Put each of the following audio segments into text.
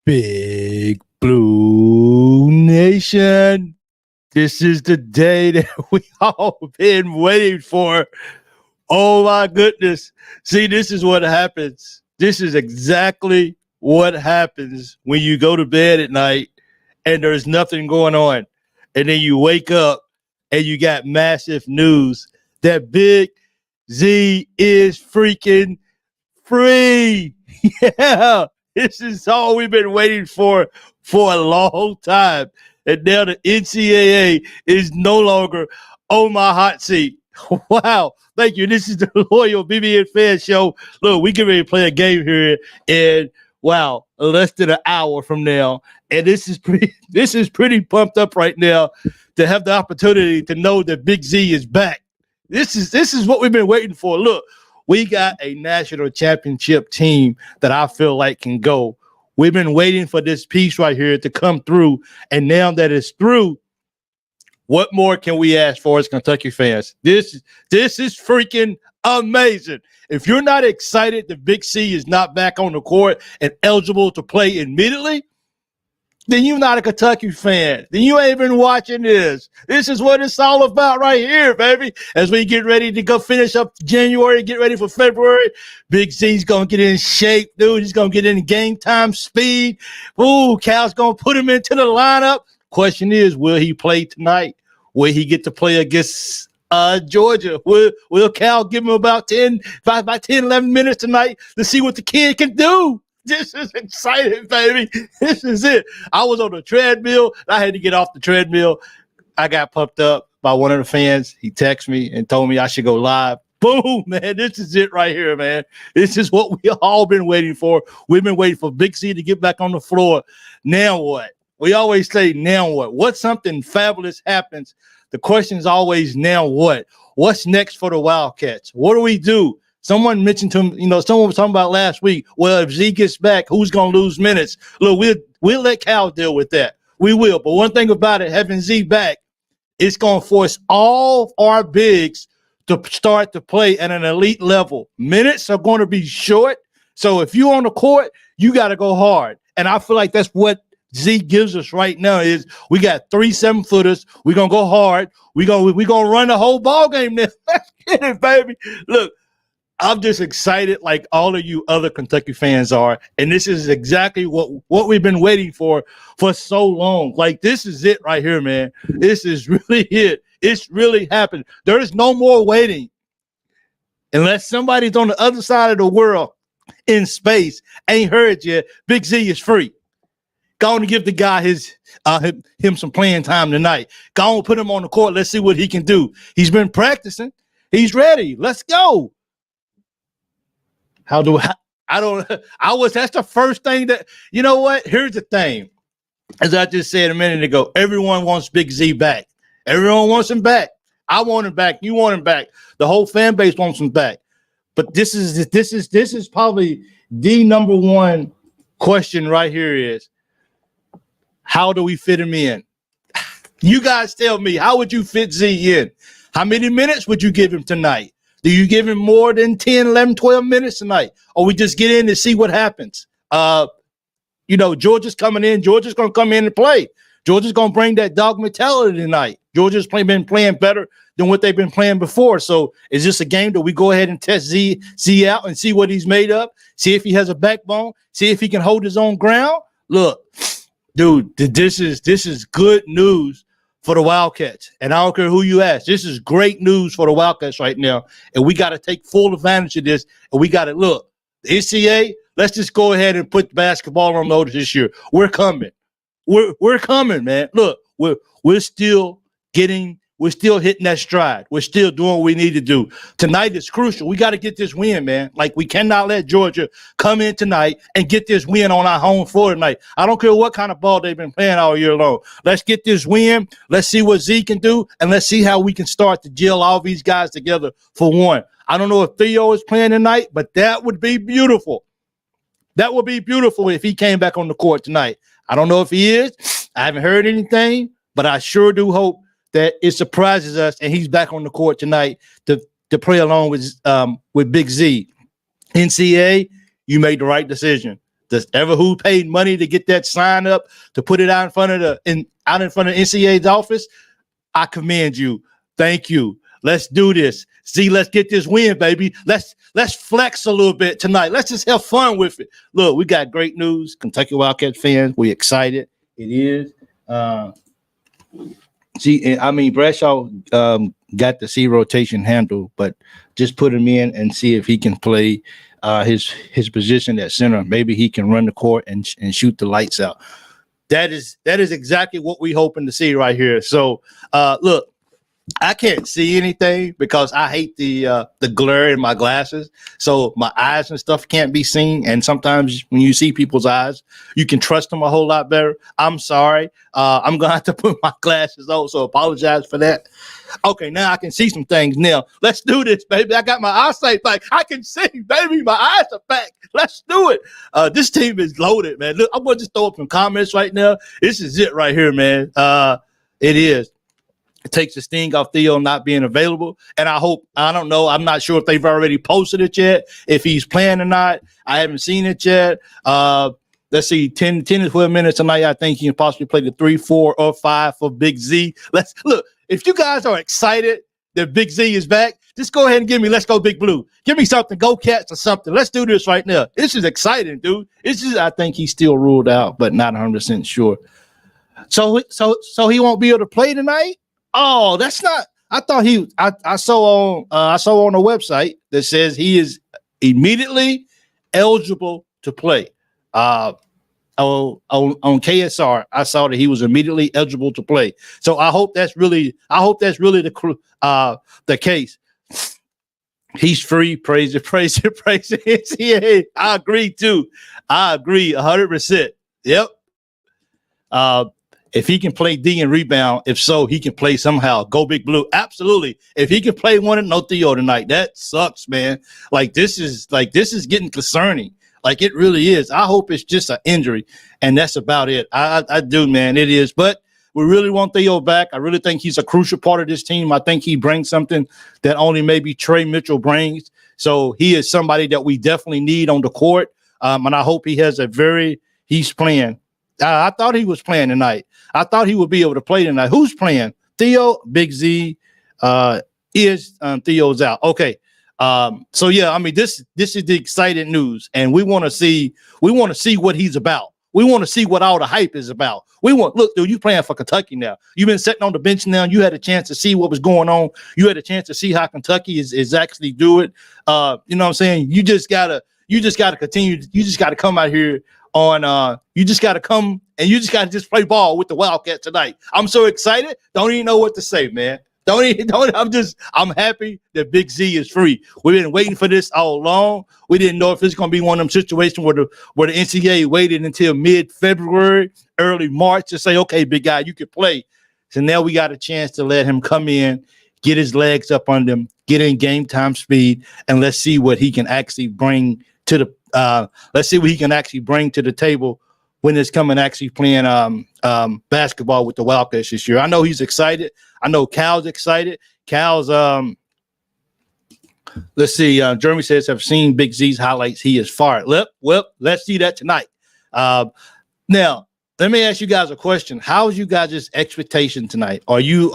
Big Blue Nation. This is the day that we all been waiting for. Oh my goodness. See, this is what happens. This is exactly what happens when you go to bed at night and there's nothing going on. And then you wake up and you got massive news that Big Z is freaking free. Yeah, this is all we've been waiting for a long time. And now the NCAA is no longer on my hot seat. Wow. Thank you. This is the Loyal BBN Fan Show. Look, we get ready to play a game here in, wow, less than an hour from now. And this is pretty pumped up right now to have the opportunity to know that Big Z is back. This is what we've been waiting for. Look, we got a national championship team that I feel like can go. We've been waiting for this piece right here to come through. And now that it's through, what more can we ask for as Kentucky fans? This is freaking amazing. If you're not excited that Big C is not back on the court and eligible to play immediately, then you're not a Kentucky fan. Then you ain't been watching this. This is what it's all about right here, baby. As we get ready to go finish up January, get ready for February, Big Z's going to get in shape, dude. He's going to get in game time speed. Ooh, Cal's going to put him into the lineup. Question is, will he play tonight? Will he get to play against Georgia? Will Cal give him about 10, 11 minutes tonight to see what the kid can do? This is exciting, baby. This is it. I was on the treadmill. I had to get off the treadmill. I got pumped up by one of the fans. He texted me and told me I should go live. Boom, man. This is it right here, man. This is what we all been waiting for. We've been waiting for Big C to get back on the floor. Now what? We always say, now what? What something fabulous happens, the question is always, now what? What's next for the Wildcats? What do we do? Someone mentioned to him, someone was talking about last week, well, if Z gets back, who's going to lose minutes? Look, we'll let Cal deal with that. We will. But one thing about it, having Z back, it's going to force all our bigs to start to play at an elite level. Minutes are going to be short. So if you're on the court, you got to go hard. And I feel like that's what Z gives us right now is we got 3 7-footers. We're going to go hard. We're going to run the whole ball game now. Let's get it, baby. Look, I'm just excited like all of you other Kentucky fans are. And this is exactly what we've been waiting for so long. Like, this is it right here, man. This is really it. It's really happened. There is no more waiting. Unless somebody's on the other side of the world in space, ain't heard yet, Big Z is free. Go on and give the guy him some playing time tonight. Go on and put him on the court. Let's see what he can do. He's been practicing. He's ready. Let's go. That's the first thing that, you know what? Here's the thing. As I just said a minute ago, everyone wants Big Z back. Everyone wants him back. I want him back. You want him back. The whole fan base wants him back. But this is probably the number one question right here is, how do we fit him in? You guys tell me, how would you fit Z in? How many minutes would you give him tonight? Do you give him more than 10, 11, 12 minutes tonight? Or we just get in and see what happens? Georgia's coming in. Georgia's going to come in and play. Georgia's going to bring that dog mentality tonight. Georgia's been playing better than what they've been playing before. So is this a game that we go ahead and test Z out and see what he's made of? See if he has a backbone? See if he can hold his own ground? Look, dude, this is good news for the Wildcats. And I don't care who you ask. This is great news for the Wildcats right now. And we got to take full advantage of this. And we got to look. The NCAA, let's just go ahead and put basketball on notice this year. We're coming. We're coming, man. Look, we're still hitting that stride. We're still doing what we need to do. Tonight is crucial. We got to get this win, man. Like, we cannot let Georgia come in tonight and get this win on our home floor tonight. I don't care what kind of ball they've been playing all year long. Let's get this win. Let's see what Z can do, and let's see how we can start to gel all these guys together for one. I don't know if Theo is playing tonight, but that would be beautiful. That would be beautiful if he came back on the court tonight. I don't know if he is. I haven't heard anything, but I sure do hope that it surprises us and he's back on the court tonight to play along with Big Z. NCAA, you made the right decision. Does ever who paid money to get that sign up to put it out in front of NCAA's office? I commend you. Thank you. Let's do this. See, let's get this win, baby. Let's flex a little bit tonight. Let's just have fun with it. Look, we got great news. Kentucky Wildcat fans, we excited. It is. Bradshaw got the C rotation handle, but just put him in and see if he can play his position at center. Maybe he can run the court and shoot the lights out. That is exactly what we hoping to see right here. So, look, I can't see anything because I hate the glare in my glasses. So my eyes and stuff can't be seen. And sometimes when you see people's eyes, you can trust them a whole lot better. I'm sorry. I'm going to have to put my glasses on. So apologize for that. Okay, now I can see some things. Now, let's do this, baby. I got my eyesight back. I can see, baby. My eyes are back. Let's do it. This team is loaded, man. Look, I'm going to just throw up some comments right now. This is it right here, man. It is. It takes the sting off Theo not being available. And I don't know. I'm not sure if they've already posted it yet, if he's playing or not. I haven't seen it yet. Let's see, 10 to 12 minutes tonight. I think he can possibly play the 3, 4, or 5 for Big Z. Let's look. If you guys are excited that Big Z is back, just go ahead and give me Let's Go Big Blue. Give me something. Go Cats or something. Let's do this right now. This is exciting, dude. It's just I think he's still ruled out, but not 100% sure. So he won't be able to play tonight? Oh, that's not. I thought I saw on the website that says he is immediately eligible to play. On KSR, I saw that he was immediately eligible to play. So I hope that's really the case. He's free. Praise it. NCAA. I agree too. I agree 100%. Yep. If he can play D and rebound, if so, he can play somehow. Go Big Blue. Absolutely. If he can play one and no Theo tonight, that sucks, man. This is getting concerning. Like it really is. I hope it's just an injury, and that's about it. I do, man. It is. But we really want Theo back. I really think he's a crucial part of this team. I think he brings something that only maybe Trey Mitchell brings. So he is somebody that we definitely need on the court. And I hope he's playing. I thought he was playing tonight. I thought he would be able to play tonight. Who's playing? Theo, Big Z, Theo's out. Okay. So yeah, I mean, this is the exciting news, and we want to see what he's about. We want to see what all the hype is about. Look, dude, you playing for Kentucky now. You've been sitting on the bench now. You had a chance to see what was going on. You had a chance to see how Kentucky is actually doing. You know what I'm saying? You just gotta continue. You just gotta come out here you just gotta come and you just gotta just play ball with the Wildcat tonight. I'm so excited. Don't even know what to say, man. I'm happy that Big Z is free. We've been waiting for this all along. We didn't know if it's going to be one of them situations where the NCAA waited until mid-February, early March to say, okay, big guy, you can play. So now we got a chance to let him come in, get his legs up on them, get in game time speed, and let's see what he can actually bring to the table when it's coming actually playing basketball with the Wildcats this year. I know he's excited. I know Cal's excited. Cal's let's see. Jeremy says, "Have seen Big Z's highlights. He is fired." Well, let's see that tonight. Now, let me ask you guys a question. How's you guys' expectation tonight? Are you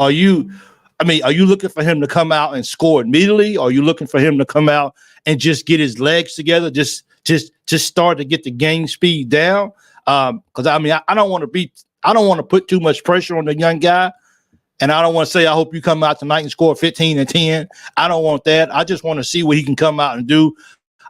looking for him to come out and score immediately? Or are you looking for him to come out and just get his legs together, just start to get the game speed down? Because I don't want to put too much pressure on the young guy, and I don't want to say I hope you come out tonight and score 15 and 10. I don't want that. I just want to see what he can come out and do.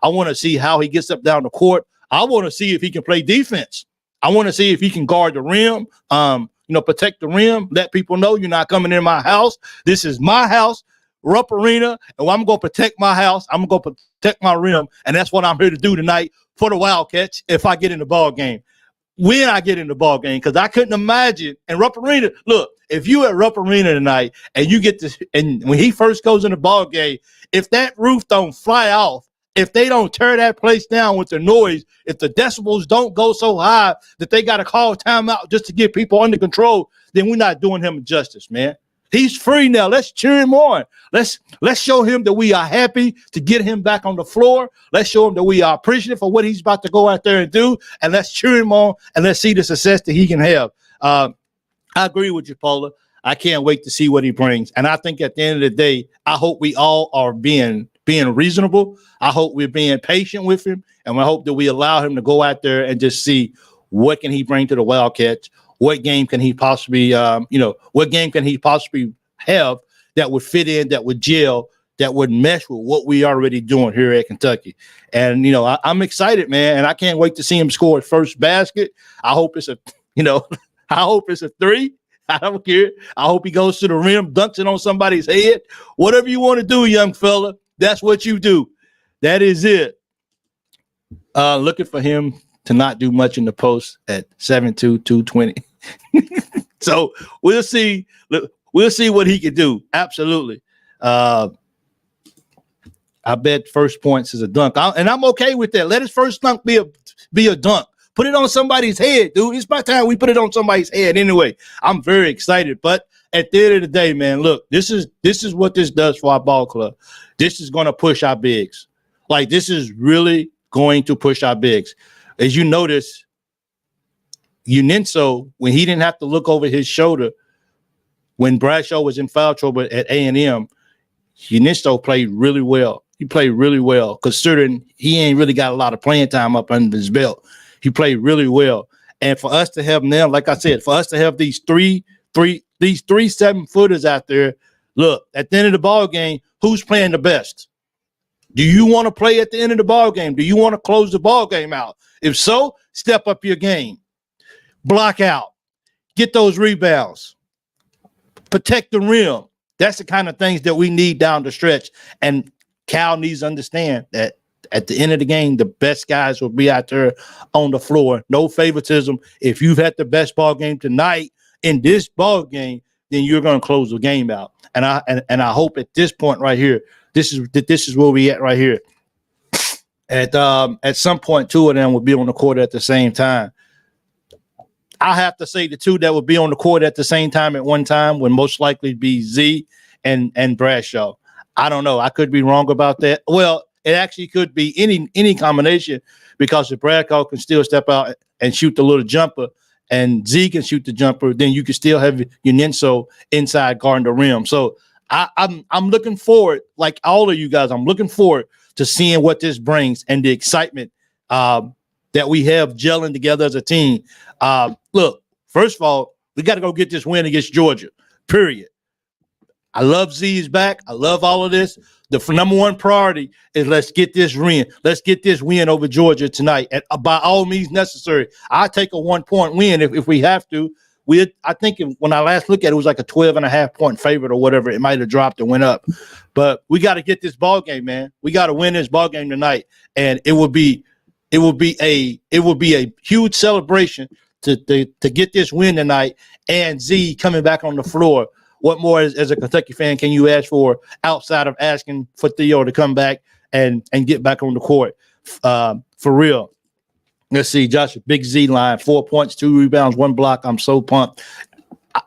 I want to see how he gets up down the court. I want to see if he can play defense. I want to see if he can guard the rim. Protect the rim. Let people know you're not coming in my house. This is my house, Rupp Arena, and I'm going to protect my house. I'm going to protect my rim, and that's what I'm here to do tonight for the Wildcats if I get in the ball game. When I get in the ball game, because I couldn't imagine. And Rupp Arena, look, if you at Rupp Arena tonight and you get this, and when he first goes in the ball game, if that roof don't fly off, if they don't tear that place down with the noise, if the decibels don't go so high that they got to call timeout just to get people under control, then we're not doing him justice, man. He's free now. Let's cheer him on. Let's show him that we are happy to get him back on the floor. Let's show him that we are appreciative for what he's about to go out there and do. And let's cheer him on and let's see the success that he can have. I agree with you, Paula. I can't wait to see what he brings. And I think at the end of the day, I hope we all are being reasonable. I hope we're being patient with him. And I hope that we allow him to go out there and just see what can he bring to the Wildcats. What game can he possibly, what game can he possibly have that would fit in, that would gel, that would mesh with what we already doing here at Kentucky? And, I'm excited, man. And I can't wait to see him score his first basket. I hope it's a three. I don't care. I hope he goes to the rim, dunks it on somebody's head. Whatever you want to do, young fella, that's what you do. That is it. Looking for him to not do much in the post at 7'2", 220. So we'll see. We'll see what he can do. Absolutely. I bet first points is a dunk, and I'm okay with that. Let his first dunk be a dunk. Put it on somebody's head, dude. It's about time we put it on somebody's head. Anyway, I'm very excited. But at the end of the day, man, look, this is what this does for our ball club. This is going to push our bigs. Like, this is really going to push our bigs. As you notice, Uninso, when he didn't have to look over his shoulder when Bradshaw was in foul trouble at A&M, Uninso played really well. He played really well, considering he ain't really got a lot of playing time up under his belt. He played really well. And for us to have now, like I said, for us to have these three 7-footers out there, look, at the end of the ball game, who's playing the best? Do you want to play at the end of the ball game? Do you want to close the ball game out? If so, step up your game. Block out. Get those rebounds. Protect the rim. That's the kind of things that we need down the stretch. And Cal needs to understand that at the end of the game, the best guys will be out there on the floor. No favoritism. If you've had the best ball game tonight in this ball game, then you're going to close the game out. And I hope at this point right here, this is where we at right here. At some point, two of them will be on the court at the same time. I have to say the two that would be on the court at the same time at one time would most likely be Z and Bradshaw. I don't know. I could be wrong about that. Well, it actually could be any combination, because if Bradshaw can still step out and shoot the little jumper and Z can shoot the jumper, then you can still have Uninso inside guarding the rim. So I'm looking forward, like all of you guys, I'm looking forward to seeing what this brings and the excitement that we have gelling together as a team. Look, first of all, we got to go get this win against Georgia, period. I love Z's back. I love all of this. The number one priority is let's get this win. Let's get this win over Georgia tonight. And by all means necessary, I'll take a 1-point win if we have to. I think when I last looked at it, it was like a 12.5-point favorite or whatever. It might have dropped and went up. But we got to get this ball game, man. We got to win this ball game tonight. And it would be a huge celebration to get this win tonight, and Z coming back on the floor. What more as a Kentucky fan can you ask for outside of asking for Theo to come back and get back on the court? For real. Let's see, Josh, big Z line, 4 points, 2 rebounds, 1 block. I'm so pumped.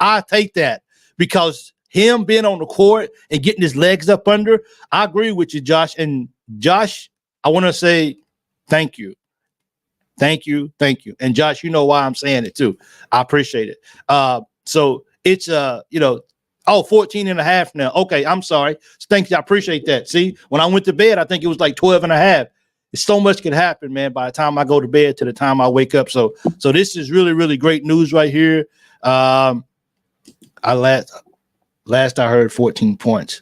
I take that, because him being on the court and getting his legs up under, I agree with you, Josh. And Josh, I want to say thank you. Thank you. Thank you. And Josh, you know why I'm saying it too. I appreciate it. So it's 14.5 now. Okay, I'm sorry. Thank you. I appreciate that. See, when I went to bed, I think it was like 12.5. So much could happen, man, by the time I go to bed to the time I wake up. So this is really, really great news right here. Last I heard 14 points.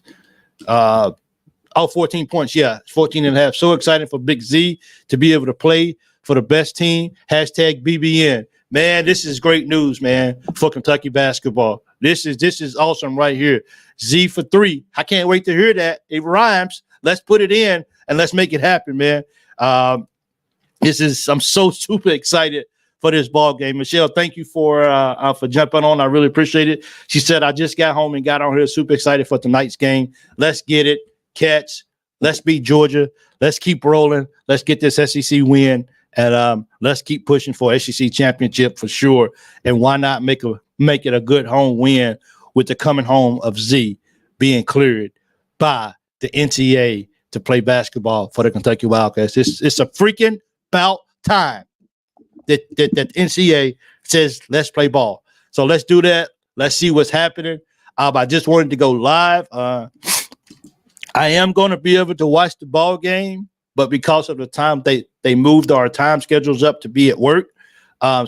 14 points. Yeah, 14.5. So excited for Big Z to be able to play for the best team. Hashtag BBN. Man, this is great news, man, for Kentucky basketball. This is awesome right here. Z for 3. I can't wait to hear that. It rhymes. Let's put it in and let's make it happen, man. I'm so super excited for this ball game. Michelle, thank you for jumping on. I really appreciate it. She said, I just got home and got on here super excited for tonight's game. Let's get it. Catch. Let's beat Georgia. Let's keep rolling. Let's get this SEC win. And let's keep pushing for SEC championship for sure. And why not make it a good home win with the coming home of Z being cleared by the NCAA to play basketball for the Kentucky Wildcats. It's a freaking about time that NCAA says, let's play ball. So let's do that. Let's see what's happening. I just wanted to go live. I am going to be able to watch the ball game, but because of the time they moved our time schedules up to be at work.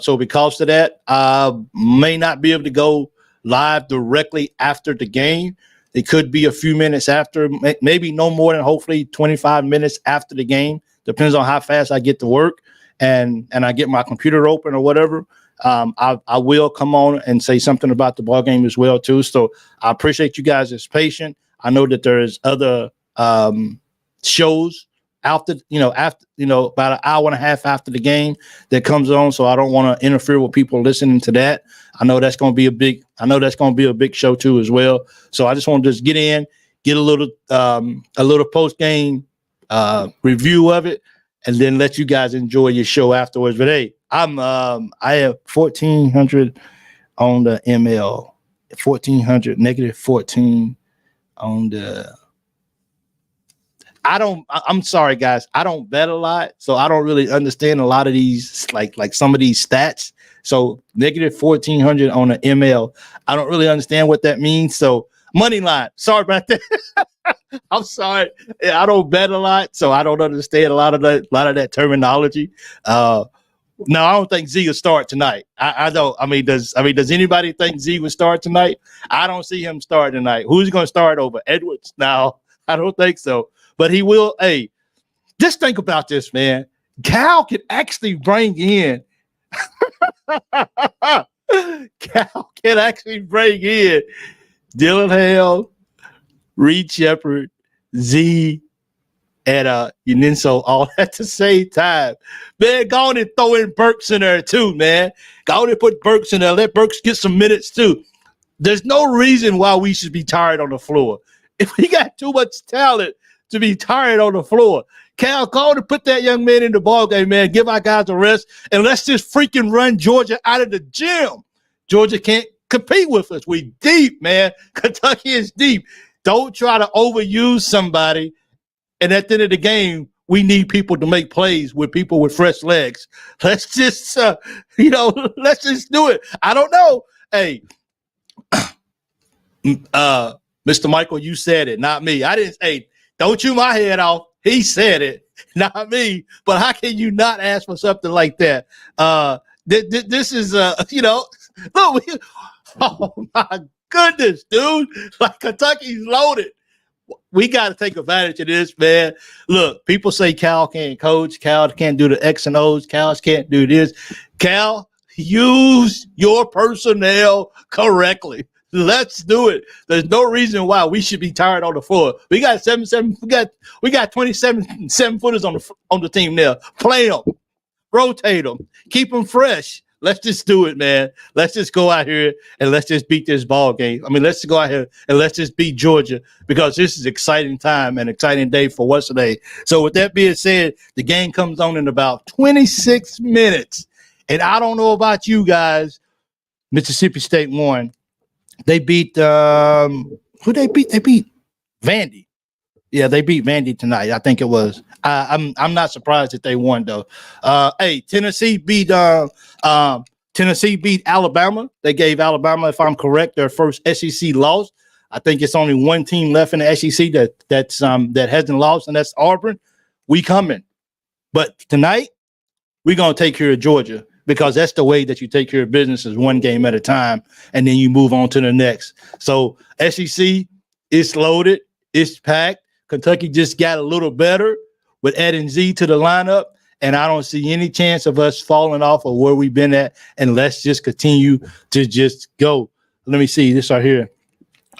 So because of that, I may not be able to go live directly after the game. It could be a few minutes after, maybe no more than hopefully 25 minutes after the game. Depends on how fast I get to work and I get my computer open or whatever. I will come on and say something about the ball game as well too. So I appreciate you guys as patient. I know that there's other shows after about an hour and a half after the game that comes on. So I don't want to interfere with people listening to that. I know that's going to be a big show too as well. So I just want to just get in, get a little post game review of it, and then let you guys enjoy your show afterwards. But hey, I have 1,400 on the ML, 1,400 negative 14 on the. I'm sorry, guys. I don't bet a lot, so I don't really understand a lot of these, like some of these stats. So negative 1,400 on the ML. I don't really understand what that means. So money line. Sorry about that. I'm sorry. I don't bet a lot, so I don't understand a lot of that terminology. No, I don't think Z will start tonight. I don't. I mean, does anybody think Z will start tonight? I don't see him start tonight. Who's going to start over Edwards? No, I don't think so. But he will. Hey, just think about this, man. Cal can actually bring in. Cal can actually bring in Dylan Hale, Reed Shepard, Z, and Uninso all at the same time. Man, go on and throw in Burks in there too, man. Go on and put Burks in there. Let Burks get some minutes too. There's no reason why we should be tired on the floor. If we got too much talent to be tired on the floor, Cal, go on and put that young man in the ball game, man. Give our guys a rest, and let's just freaking run Georgia out of the gym. Georgia can't compete with us. We deep, man. Kentucky is deep. Don't try to overuse somebody. And at the end of the game, we need people to make plays with people with fresh legs. Let's just, let's just do it. I don't know. Hey, Mr. Michael, you said it, not me. I didn't say, don't chew my head off. He said it, not me. But how can you not ask for something like that? This is, look, oh my goodness, dude. Like Kentucky's loaded. We got to take advantage of this, man. Look, people say Cal can't coach. Cal can't do the X and O's. Cal can't do this. Cal, use your personnel correctly. Let's do it. There's no reason why we should be tired on the floor. We got 7-7. We got 27 7-footers on the team now. Play them, rotate them, keep them fresh. Let's just do it, man. Let's just go out here and let's just beat this ball game. I mean, let's go out here and let's just beat Georgia, because this is exciting time and exciting day for what's today. So with that being said, the game comes on in about 26 minutes. And I don't know about you guys. Mississippi State won. They beat who they beat? They beat Vandy. Yeah, they beat Vandy tonight. I think it was. I'm not surprised that they won though. Hey, Tennessee beat Alabama. They gave Alabama, if I'm correct, their first SEC loss. I think it's only one team left in the SEC that hasn't lost, and that's Auburn. We coming, but tonight we're gonna take care of Georgia, because that's the way that you take care of business, is one game at a time, and then you move on to the next. So SEC is loaded, it's packed. Kentucky just got a little better with adding Z to the lineup, and I don't see any chance of us falling off of where we've been at, and let's just continue to just go. Let me see this right here.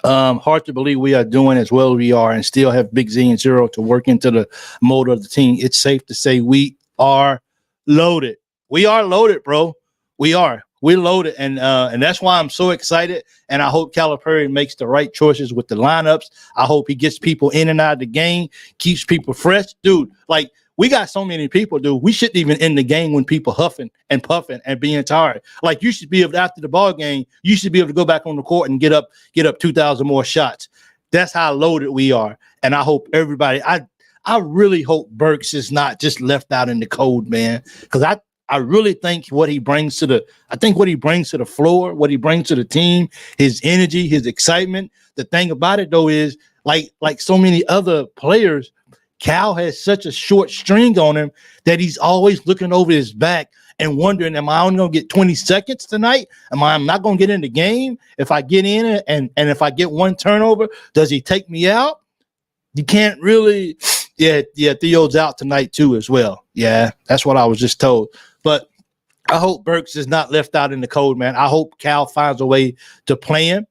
Hard to believe we are doing as well as we are and still have Big Z and Zero to work into the mold of the team. It's safe to say we are loaded. We are loaded, bro. We're loaded, and that's why I'm so excited. And I hope Calipari makes the right choices with the lineups. I hope he gets people in and out of the game, keeps people fresh, dude. Like we got so many people, dude. We shouldn't even end the game when people huffing and puffing and being tired. Like you should be able to, after the ball game, you should be able to go back on the court and get up 2,000 more shots. That's how loaded we are. And I hope everybody, I really hope Burks is not just left out in the cold, man. Because I really think what he brings to the floor, what he brings to the team, his energy, his excitement. The thing about it though is like so many other players, Cal has such a short string on him that he's always looking over his back and wondering, am I only going to get 20 seconds tonight? I'm not going to get in the game? If I get in and if I get one turnover, does he take me out? You can't really. Yeah, Theo's out tonight too as well. Yeah, that's what I was just told. But I hope Burks is not left out in the cold, man. I hope Cal finds a way to play him.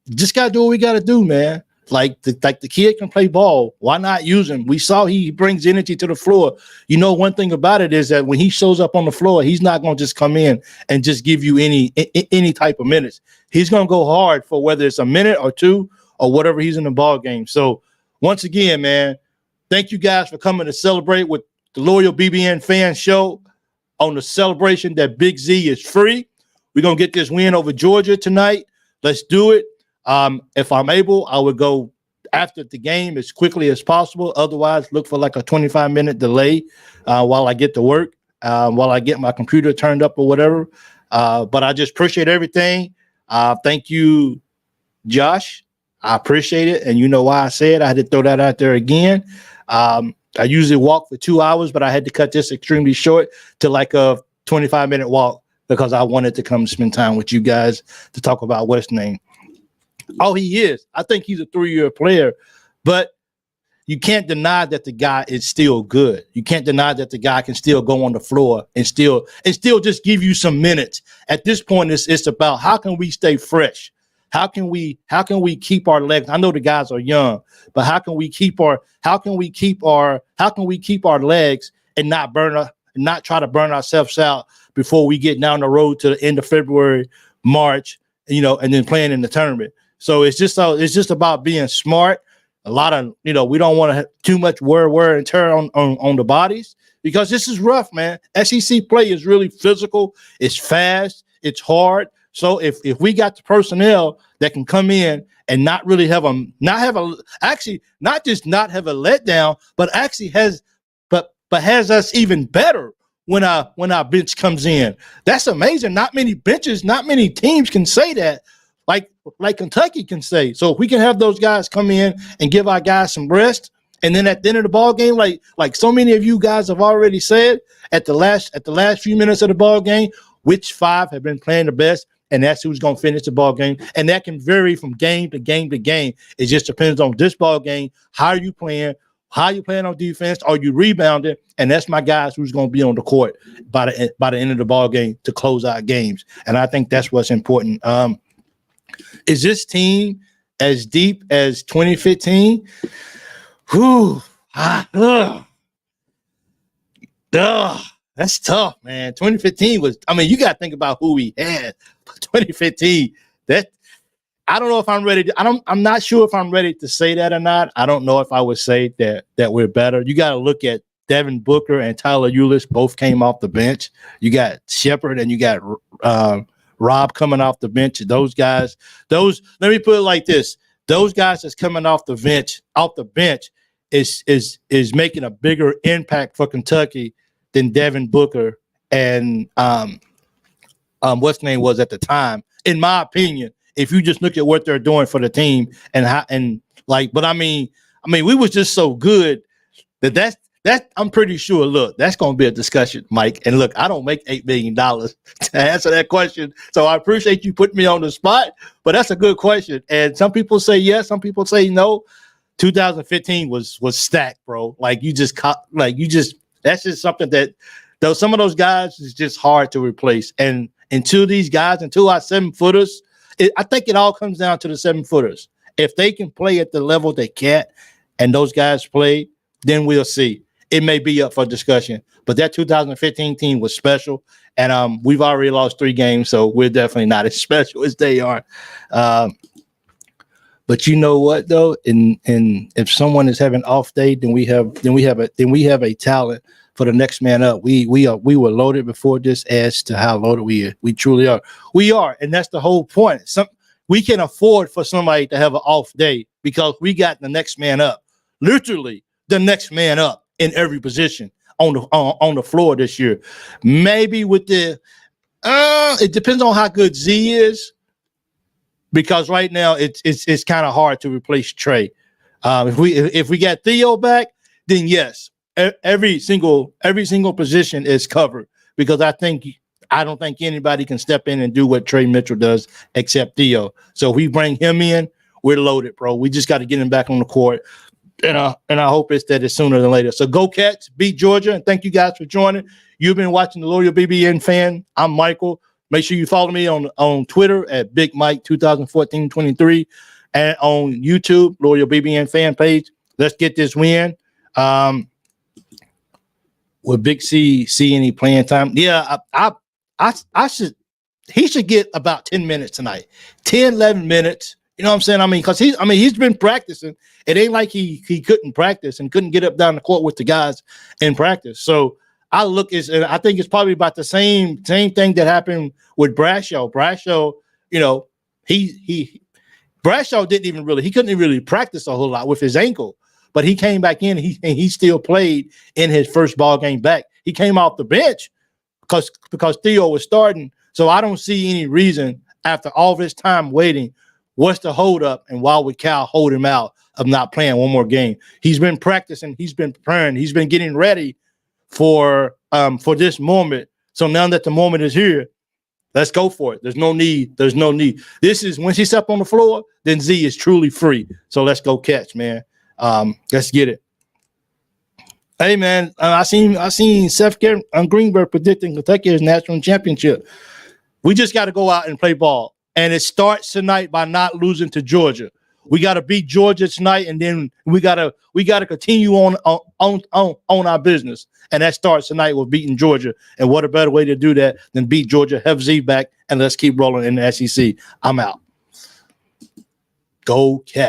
Just got to do what we got to do, man. Like the kid can play ball. Why not use him? We saw he brings energy to the floor. You know, one thing about it is that when he shows up on the floor, he's not going to just come in and just give you any type of minutes. He's going to go hard for whether it's a minute or two or whatever he's in the ball game. So once again, man, thank you guys for coming to celebrate with the Loyal BBN Fan Show on the celebration that Big Z is free. We're going to get this win over Georgia tonight. Let's do it. If I'm able, I would go after the game as quickly as possible. Otherwise, look for like a 25-minute delay while I get to work, while I get my computer turned up or whatever. But I just appreciate everything. Thank you, Josh. I appreciate it. And you know why I said I had to throw that out there again. I usually walk for 2 hours, but I had to cut this extremely short to like a 25-minute walk because I wanted to come spend time with you guys to talk about what's name. Oh, he is. I think he's a 3-year player, but you can't deny that the guy is still good. You can't deny that the guy can still go on the floor and still just give you some minutes. At this point, it's about how can we stay fresh? How can we keep our legs? I know the guys are young, but how can we keep our legs and not try to burn ourselves out before we get down the road to the end of February, March, and then playing in the tournament. So it's just about being smart. A lot of, we don't want to have too much wear and tear on the bodies because this is rough, man. SEC play is really physical. It's fast. It's hard. So if we got the personnel that can come in and not have a letdown, but actually has us even better when our bench comes in. That's amazing. Not many teams can say that. Like Kentucky can say. So if we can have those guys come in and give our guys some rest, and then at the end of the ball game, like so many of you guys have already said, at the last few minutes of the ball game, which 5 have been playing the best, and that's who's going to finish the ball game. And that can vary from game to game to game. It just depends on this ball game. How are you playing? How are you playing on defense? Are you rebounding? And that's my guys who's going to be on the court by the end of the ball game to close out games. And I think that's what's important. Is this team as deep as 2015? That's tough, man. 2015 was, you got to think about who we had. 2015, I don't know if I'm ready. I'm not sure if I'm ready to say that or not. I don't know if I would say that we're better. You got to look at Devin Booker and Tyler Ulis both came off the bench. You got Shepard and you got Rob coming off the bench. Those guys, let me put it like this. Those guys that's coming off the bench is making a bigger impact for Kentucky than Devin Booker and what's his name was at the time, in my opinion. If you just look at what they're doing for the team but we was just so good that I'm pretty sure. Look, that's going to be a discussion, Mike. And look, I don't make $8 million to answer that question, so I appreciate you putting me on the spot. But that's a good question, and some people say yes, some people say no. 2015 was stacked, bro. That's just something that though some of those guys is just hard to replace. And until our 7-footers, I think it all comes down to the 7-footers. If they can play at the level they can't, and those guys play, then we'll see. It may be up for discussion. But that 2015 team was special, and we've already lost 3 games, so we're definitely not as special as they are. But But you know what though? And if someone is having off day, then we have a talent for the next man up. We were loaded before this as to how loaded we truly are. We are, and that's the whole point. We can afford for somebody to have an off day because we got the next man up. Literally the next man up in every position on the floor this year. Maybe with the it depends on how good Z is. Because right now it's kind of hard to replace Trey. If we got Theo back, then yes, every single position is covered. Because I don't think anybody can step in and do what Trey Mitchell does except Theo. So if we bring him in, we're loaded, bro. We just got to get him back on the court, and I hope it's sooner than later. So go Cats, beat Georgia, and thank you guys for joining. You've been watching the Loyal BBN Fan. I'm Michael. Make sure you follow me on Twitter at Big Mike 2014-23 and on YouTube, Loyal BBN fan page. Let's get this win. Will Big C see any playing time? Yeah, I should. He should get about 10 minutes tonight, 10, 11 minutes. You know what I'm saying? I mean, because he's been practicing. It ain't like he couldn't practice and couldn't get up down the court with the guys in practice. So I think it's probably about the same thing that happened with Bradshaw. Bradshaw, Bradshaw couldn't really practice a whole lot with his ankle, but he came back in. He still played in his first ball game back. He came off the bench because Theo was starting. So I don't see any reason after all this time waiting, what's the hold up and why would Cal hold him out of not playing one more game? He's been practicing. He's been preparing. He's been getting ready for this moment. So now that the moment is here, let's go for it. There's no need. This is when she stepped on the floor, then Z is truly free. So let's go catch, man. Let's get it. Hey man, I seen Seth Greenberg predicting Kentucky's national championship. We just got to go out and play ball, and it starts tonight by not losing to Georgia. We got to beat Georgia tonight, and then we gotta continue on our business, and that starts tonight with beating Georgia. And what a better way to do that than beat Georgia, have Z back, and let's keep rolling in the SEC. I'm out. Go Cats.